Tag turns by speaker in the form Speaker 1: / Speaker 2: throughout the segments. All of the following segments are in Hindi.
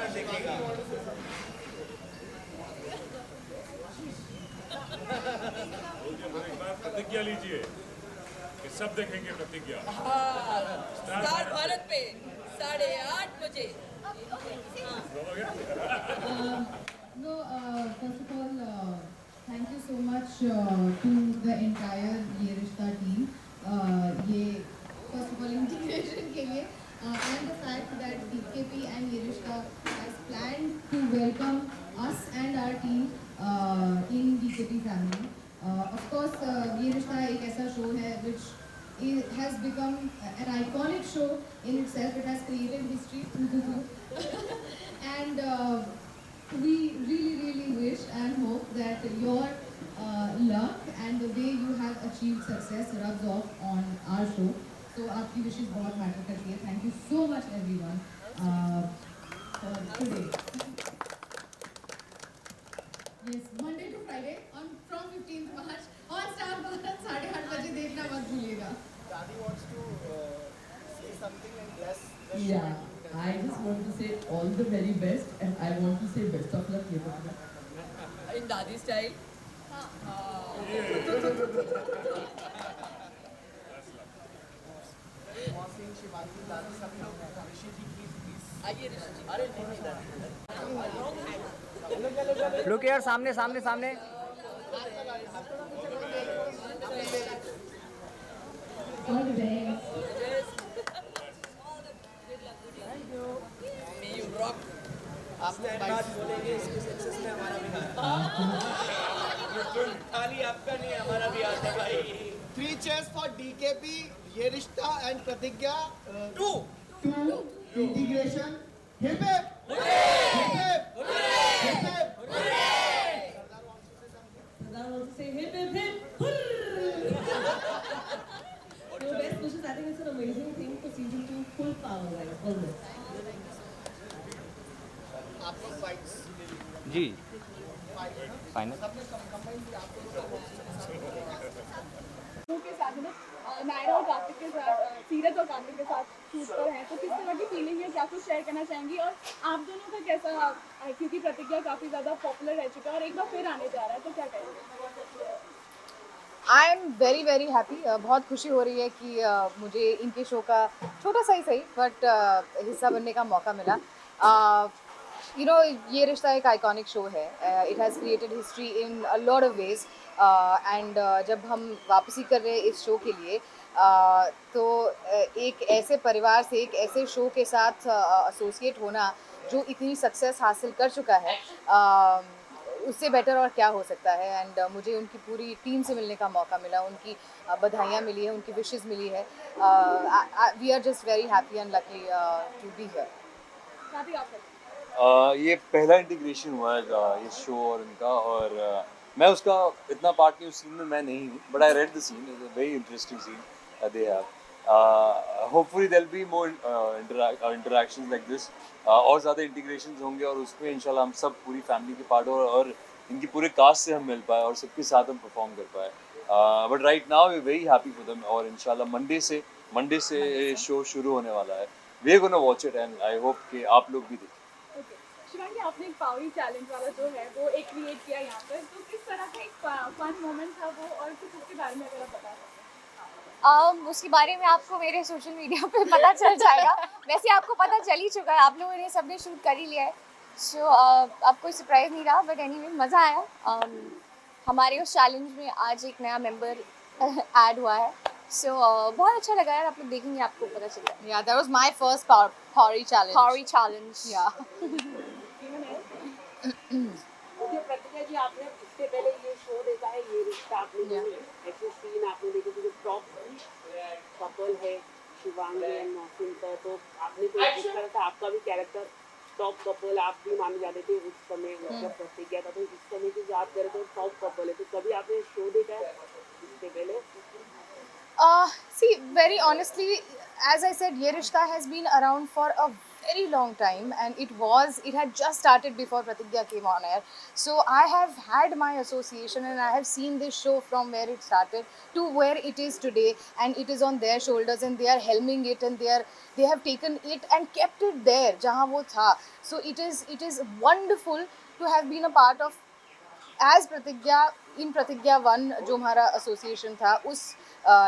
Speaker 1: देखिएगा।
Speaker 2: एक बार प्रतिज्ञा लीजिए कि सब देखेंगे प्रतिज्ञा।
Speaker 3: स्टार भारत पे 8:30 बजे।
Speaker 2: हो गया?
Speaker 4: No, first of all, thank you so much to the entire ये रिश्ता team. ये first of all integration के लिए and the fact that DKP and ये रिश्ता has planned to welcome us and our team in DKP family. Of course, ये रिश्ता एक ऐसा show है which it has become an iconic show in itself. It has created history. And we really wish and hope that your luck and the way you have achieved success rubs off on our show. So आपकी wishes बहुत matter करती है. Thank you so much everyone for today. Yes, Monday to Friday from 15th March on Star Bharat 8:30 बजे देखना मत भूलिएगा.
Speaker 1: Dadi wants to say something and bless the show.
Speaker 5: Yeah, I just want to say all the very best and I want to say best of luck Yepunna.
Speaker 3: In Dadi style.
Speaker 1: Mosing, Shivangi, Dadi सब लोग ऋषि जी please.
Speaker 3: आइए ऋषि जी।
Speaker 1: अरे नहीं Dadi.
Speaker 6: लुक यार सामने सामने सामने
Speaker 4: All the best.
Speaker 3: May you rock.
Speaker 1: आप लोग बात बोलेंगे इसके सक्सेस में हमारा भी हाथ है। खाली आपका नहीं हमारा भी हाथ है भाई। 3 cheers for DKP, ये रिश्ता and प्रतिज्ञा 2 integration. Hip hip. Hip hip. Hip hip.
Speaker 5: Sardar wants to say hip hip hip hurr. So best wishes. I think it's an amazing thing for season 2. Full power guys, all this.
Speaker 1: आप लोग fights
Speaker 6: जी
Speaker 1: fight है ना?
Speaker 6: फाइनल
Speaker 1: सबने combine किया आप लोग
Speaker 7: के साथ ना नायरा और कार्तिक के साथ सीरत और कार्तिक के साथ शूट पर हैं, तो किस तरह की फीलिंग है, क्या कुछ शेयर करना चाहेंगी? और आप दोनों का कैसा, क्योंकि प्रतिज्ञा काफ़ी ज़्यादा पॉपुलर रह चुका है और एक बार फिर आने जा रहा है, तो क्या कहेंगे?
Speaker 8: I am very happy. बहुत खुशी हो रही है कि मुझे इनके शो का छोटा सा ही सही बट हिस्सा बनने का मौका मिला. यू नो ये रिश्ता एक आइकॉनिक शो है. It has created history in a lot of ways and जब हम वापसी कर रहे हैं इस शो के लिए तो एक ऐसे परिवार से एक ऐसे शो के साथ एसोसिएट होना जो इतनी सक्सेस हासिल कर चुका है उससे बेटर और क्या हो सकता है. एंड मुझे उनकी पूरी टीम से मिलने का मौका मिला, उनकी बधाइयाँ मिली है, उनकी विशेस मिली है. We are just very happy and lucky to be here.
Speaker 7: काफ़ी आप
Speaker 9: ये पहला इंटीग्रेशन हुआ है ये शो और इनका और मैं उसका इतना पार्ट नहीं उस सीन में मैं नहीं हूँ but I read the scene. Is a very interesting scene they have. Hopefully there will be more interactions like this और ज़्यादा इंटीग्रेशंस होंगे और उसमें इंशाल्लाह हम सब पूरी फैमिली के पार्ट और इनकी पूरे कास्ट से हम मिल पाए और सबके साथ हम परफॉर्म कर पाए. But right now we very happy for them और इंशाल्लाह मंडे से शो शुरू होने वाला है. We are gonna watch it and I hope कि आप लोग भी देखें.
Speaker 7: शिवांगी, आपने एक पावरी चैलेंज वाला जो है वो एक क्रिएट किया यहाँ पर, तो किस तरह का एक फन मोमेंट था वो, और कुछ उसके बारे में अगर आप बता सकते
Speaker 8: उसके बारे में आपको मेरे सोशल मीडिया पे पता चल जाएगा. वैसे आपको पता चल ही चुका है, आप लोगों ने सबने शूट कर ही लिया है. सो अब कोई सरप्राइज़ नहीं रहा बट एनीवे मज़ा आया. हमारे उस चैलेंज में आज एक नया मेंबर ऐड हुआ है. सो बहुत अच्छा लगा यार. आप लोग देखेंगे आपको पता चल जाएगा. Yeah that was my first pawri challenge. या
Speaker 10: जो प्रतिज्ञा जी आपने इससे पहले ये शो देखा है ये रिश्ता आपने जो ऐसे सीन आपने देखे थे जो टॉप कपल है शिवांगी एंड मौसम का, तो आपने तो जिस तरह का आपका भी कैरेक्टर टॉप कपल आप भी माने जाते थे उस समय जब प्रतिज्ञा था, तो इस समय की बात करें तो टॉप कपल है. तो कभी आपने शो देखा है इससे पहले?
Speaker 8: See, very honestly, as I said, ये रिश्ता has been around for a very long time, and it had just started before Pratigya came on air. So I have had my association, and I have seen this show from where it started to where it is today, and it is on their shoulders, and they are helming it, and they have taken it and kept it there jahan wo tha. So it is wonderful to have been a part of as Pratigya in Pratigya 1 जो हमारा association था उस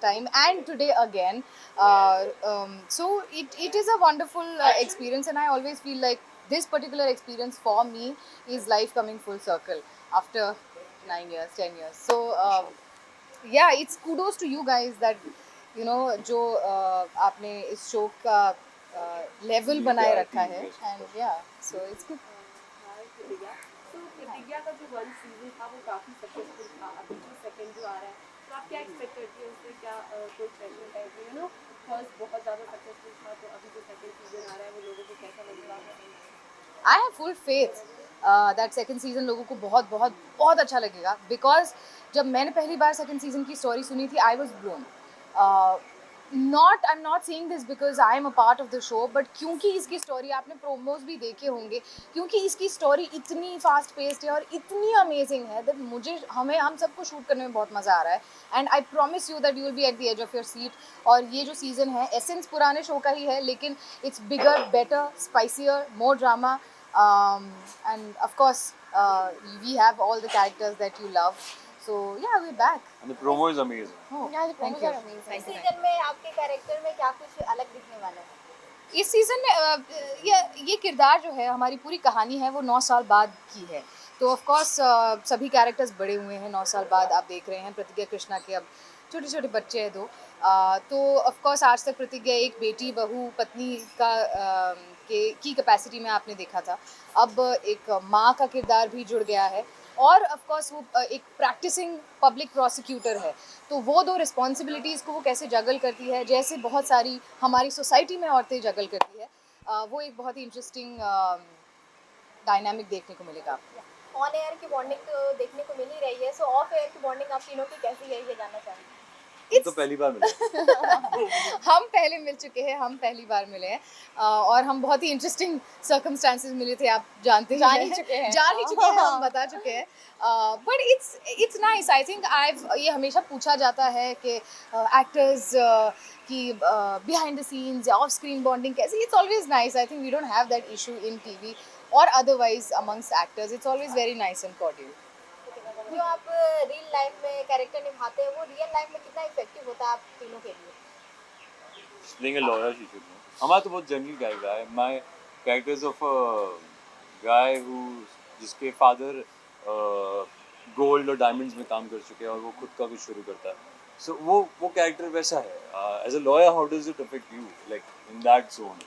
Speaker 8: time and today again. So it is a wonderful experience, and I always feel like this particular experience for me is life coming full circle after 9 years, 10 years. So yeah, it's kudos to you guys that you know जो आपने इस show का level बनाए रखा है, and yeah, so it's good.
Speaker 7: तो प्रतिज्ञा का जो 1 सीजन था वो काफ़ी सक्सेसफुल था, अभी जो सेकंड जो आ रहा है तो आप क्या एक्सपेक्ट करती हैं उससे? क्या कोई trend type you know first बहुत ज़्यादा सक्सेसफुल था, तो अभी जो सेकंड सीजन आ रहा है वो लोगों को कैसा लग रहा है?
Speaker 8: I have full faith that second season लोगों को बहुत बहुत बहुत अच्छा लगेगा, because जब मैंने पहली बार second season की story सुनी थी I was blown. I'm not saying this because I am a part of the show, but क्योंकि इसकी story आपने promos भी देखे होंगे, क्योंकि इसकी story इतनी fast paced है और इतनी amazing है that हम सबको shoot करने में बहुत मज़ा आ रहा है, and I promise you that you will be at the edge of your seat. और ये जो season है essence पुराने show का ही है, लेकिन it's bigger, better, spicier, more drama, and of course we have all the characters that you love. So yeah, we're back.
Speaker 9: And the promo is amazing.
Speaker 8: Oh, thank you.
Speaker 11: इस सीजन में आपके कैरेक्टर में क्या कुछ अलग दिखने वाला है?
Speaker 8: इस सीजन में ये किरदार जो है, हमारी पूरी कहानी है वो 9 साल बाद की है. तो ऑफ कोर्स सभी कैरेक्टर्स बड़े हुए हैं 9 साल बाद. आप देख रहे हैं प्रतिज्ञा कृष्णा के अब छोटे छोटे बच्चे हैं 2. तो ऑफ कोर्स आज तक प्रतिज्ञा एक बेटी बहू पत्नी की कैपेसिटी में आपने देखा था. अब एक माँ का किरदार भी जुड़ गया है, और ऑफ कोर्स वो एक प्रैक्टिसिंग पब्लिक प्रोसिक्यूटर है. तो वो 2 रिस्पॉन्सिबिलिटीज़ को वो कैसे जगल करती है, जैसे बहुत सारी हमारी सोसाइटी में औरतें जगल करती है, वो एक बहुत ही इंटरेस्टिंग डायनामिक देखने को मिलेगा.
Speaker 11: ऑन एयर की बॉन्डिंग तो देखने को मिल ही रही है, सो ऑफ एयर की बॉन्डिंग आप तीनों की कैसी है ये जानना चाहेंगे.
Speaker 9: तो पहली बार मिले.
Speaker 8: हम पहले मिल चुके हैं, हम पहली बार मिले हैं, और हम बहुत ही इंटरेस्टिंग सर्कमस्टांसेस मिले थे. आप जान ही चुके हैं, हम बता चुके हैं. But it's nice. I think ये हमेशा पूछा जाता है कि एक्टर्स की बिहाइंड द सीन्स या ऑफ स्क्रीन बॉन्डिंग कैसी. It's always nice. I think we don't have that issue in TV और otherwise amongst actors. It's always very nice and cordial.
Speaker 11: जो आप रियल लाइफ में कैरेक्टर निभाते हैं वो रियल लाइफ में कितना इफेक्टिव होता है आप तीनों के लिए?
Speaker 9: Being a lawyer, she should know. हमारा तो बहुत जनरल कैरेक्टर है. My character is of a guy जिसके फादर गोल्ड और डायमंड्स में काम कर चुके हैं और वो खुद का कुछ शुरू करता है. So वो कैरेक्टर वैसा है. As a lawyer, how does it affect you, like in that zone?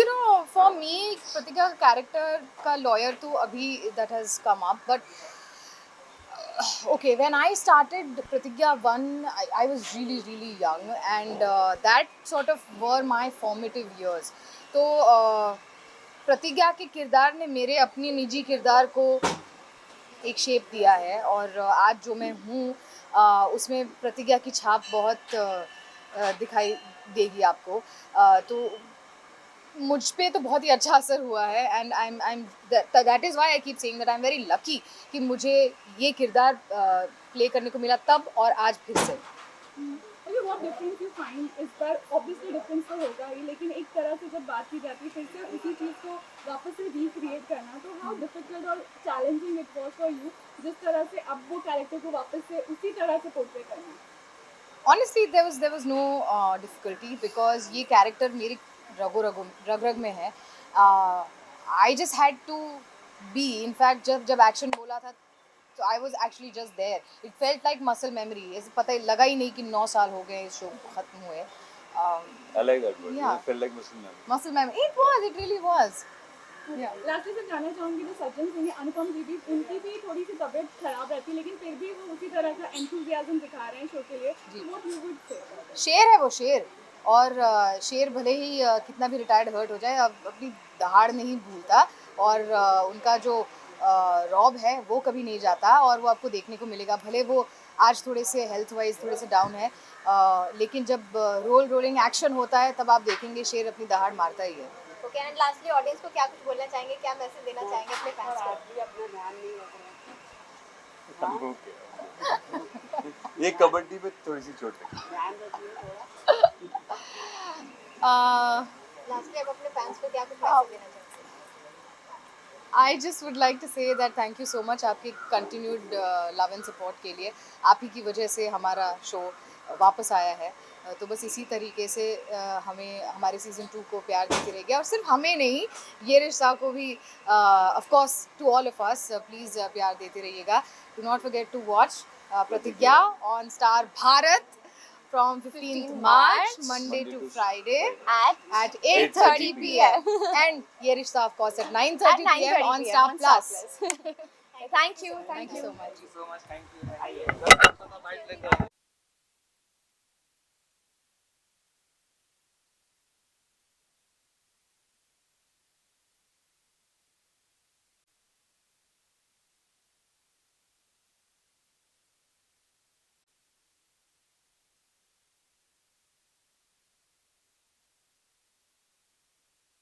Speaker 8: You know, for me, प्रतिज्ञा का कैरेक्टर का लॉयर तो अभी that has come up, but okay, when I started Pratigya 1, I was really young, and that sort of were my formative years. तो प्रतिज्ञा के किरदार ने मेरे अपने निजी किरदार को एक शेप दिया है, और आज जो मैं हूँ उसमें प्रतिज्ञा की छाप बहुत दिखाई देगी आपको. तो मुझ पे तो बहुत ही अच्छा असर हुआ है, and that is why I keep saying that I am very lucky कि मुझे ये किरदार प्ले करने को मिला तब और आज फिर से.
Speaker 7: Okay, what difference you find इस बार? ऑब्वियसली डिफरेंस तो होगा ही, लेकिन एक तरह से जब बात की जाती है फिर से उसी चीज़ को वापस से रिक्रिएट करना, तो हाउ डिफिकल्ट और challenging it was for you जिस तरह से अब वो कैरेक्टर को वापस से उसी तरह से पोर्ट्रे करना?
Speaker 8: Honestly there was no difficulty, because ये कैरेक्टर मेरी रग में है. I just had to be. In fact, जब एक्शन बोला था तो I was actually just there. It felt like muscle memory. ऐसे पता ही लगा ही नहीं कि 9 साल हो गए इस शो खत्म हुए.
Speaker 9: I like that word.
Speaker 8: Yeah.
Speaker 9: It felt like muscle memory.
Speaker 8: Muscle memory. It really was.
Speaker 7: Last में जानना चाहूँगी जो सज्जन सिंह अनुपम जी भी, उनकी भी थोड़ी सी तबीयत खराब रहती है, लेकिन फिर भी वो उसी तरह का एंथुसियाज्म दिखा रहे हैं शो के लिए. What you would say?
Speaker 8: शेर है वो, शेर. और शेर भले ही कितना भी रिटायर्ड हर्ट हो जाए, अब अपनी दहाड़ नहीं भूलता, और उनका जो रॉब है वो कभी नहीं जाता, और वो आपको देखने को मिलेगा. भले वो आज थोड़े से हेल्थ वाइज थोड़े से डाउन है, लेकिन जब रोलिंग एक्शन होता है तब आप देखेंगे शेर अपनी दहाड़ मारता ही है.
Speaker 11: ओके एंड लास्टली ऑडियंस को क्या कुछ बोलना चाहेंगे, क्या मैसेज देना चाहेंगे अपने फैंस को?
Speaker 10: आप भी अपना ध्यान नहीं रख रहे
Speaker 9: Okay. ये कबड्डी पे थोड़ी सी चोट लगी।
Speaker 10: ध्यान रखिए थोड़ा।
Speaker 11: लास्टली आप अपने फैंस को क्या कुछ मैसेज देना चाहेंगे?
Speaker 8: I just would like to say that thank you so much आपकी continued love and support के लिए। आप ही की वजह से हमारा शो वापस आया है। तो बस इसी तरीके से हमें हमारे सीज़न 2 को प्यार देते रहिए और सिर्फ हमें नहीं, ये रिश्ता को भी of course to all of us please प्यार देते रहिएगा। Do not forget to watch Pratigya on Star Bharat from 15th March, Monday to Friday at 8:30 p.m. and Ye Rishta of course at 9:30 p.m. on Star Plus.
Speaker 11: Thank you.
Speaker 8: Thank you so much.
Speaker 6: Thank you so much. Thank you.